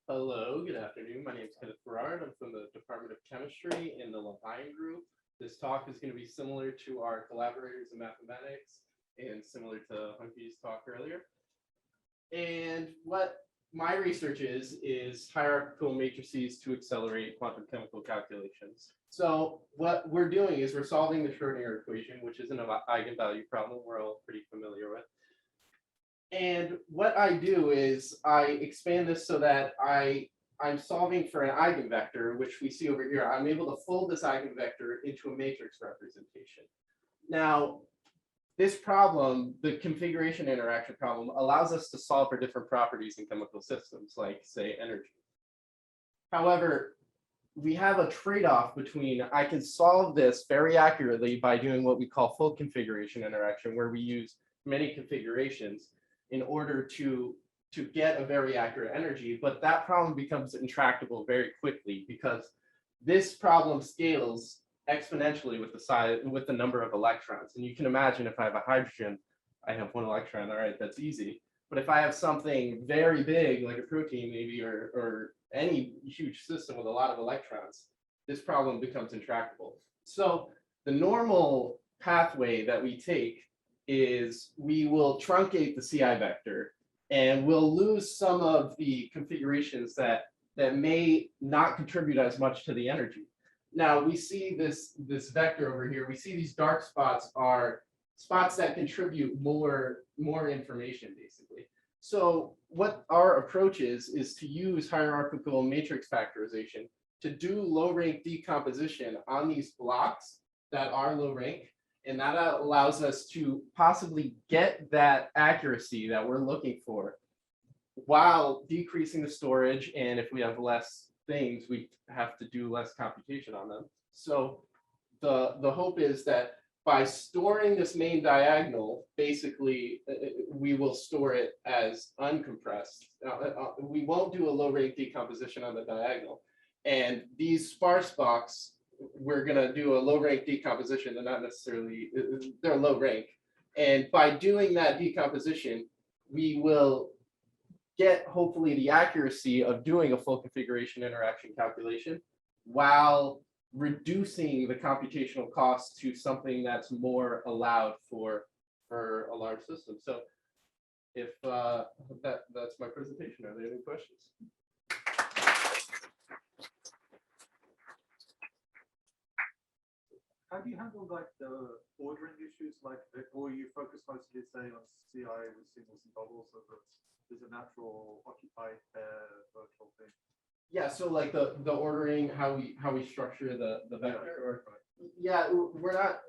Hello, good afternoon. My name is Kenneth Berard. I'm from the Department of Chemistry in the Levine group. This talk is going to be similar to our collaborators in mathematics and similar to Hunky's talk earlier. And what my research is hierarchical matrices to accelerate quantum chemical calculations. So what we're doing is we're solving the Schrodinger equation, which is an eigenvalue problem we're all pretty familiar with. And what I do is I expand this so that I'm solving for an eigenvector, which we see over here. I'm able to fold this eigenvector into a matrix representation. Now, this problem, the configuration interaction problem, allows us to solve for different properties in chemical systems, like, say, energy. However, we have a trade-off between I can solve this very accurately by doing what we call full configuration interaction, where we use many configurations in order to get a very accurate energy, but that problem becomes intractable very quickly because this problem scales exponentially with the size, with the number of electrons. And you can imagine if I have a hydrogen, I have one electron, all right, that's easy. But if I have something very big, like a protein maybe, or any huge system with a lot of electrons, this problem becomes intractable. So the normal pathway that we take is we will truncate the CI vector and we'll lose some of the configurations that may not contribute as much to the energy. Now we see this vector over here. We see these dark spots are spots that contribute more information, basically. So what our approach is to use hierarchical matrix factorization to do low rank decomposition on these blocks that are low rank. And that allows us to possibly get that accuracy that we're looking for while decreasing the storage. And if we have less things, we have to do less computation on them. So the hope is that by storing this main diagonal, basically, we will store it as uncompressed. We won't do a low rate decomposition on the diagonal. And these sparse blocks, we're going to do a low rank decomposition. They're not necessarily, they're low rank. And by doing that decomposition, we will get hopefully the accuracy of doing a full configuration interaction calculation while reducing the computational cost to something that's more allowed for a large system. So if that's my presentation, are there any questions? How do you handle like the ordering issues, like, or you focus mostly, say, on CI with singles and doubles, so that there's a natural occupied pair virtual thing? Yeah, so like the ordering, how we structure the vector. Yeah, we're not,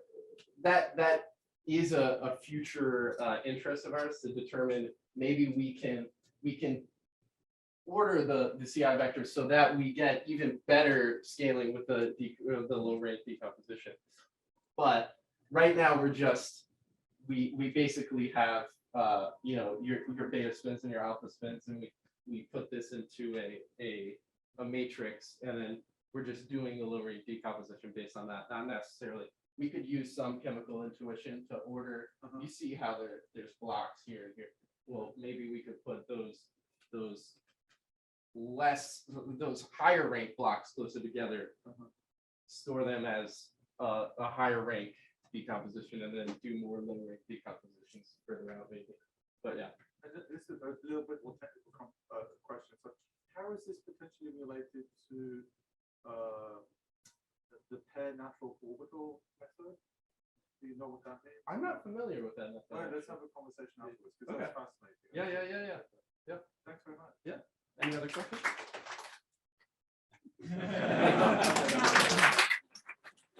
that is a future interest of ours to determine maybe we can order the CI vectors so that we get even better scaling with the low rate decomposition. But right now we're just we basically have your beta spins and your alpha spins, and we put this into a matrix, and then we're just doing the low rate decomposition based on that. Not necessarily. We could use some chemical intuition to order. You see how there's blocks here and here. Well, maybe we could put those higher rank blocks closer together, store them as a higher rank decomposition, and then do more low rank decompositions further out maybe. But yeah. And this is a little bit more technical question. So how is this potentially related to the pair natural orbital method? Do you know what that means? I'm not familiar with that method. All right, let's have a conversation afterwards, because Okay. that's fascinating. Yeah. Thanks very much. Yeah. Any other questions?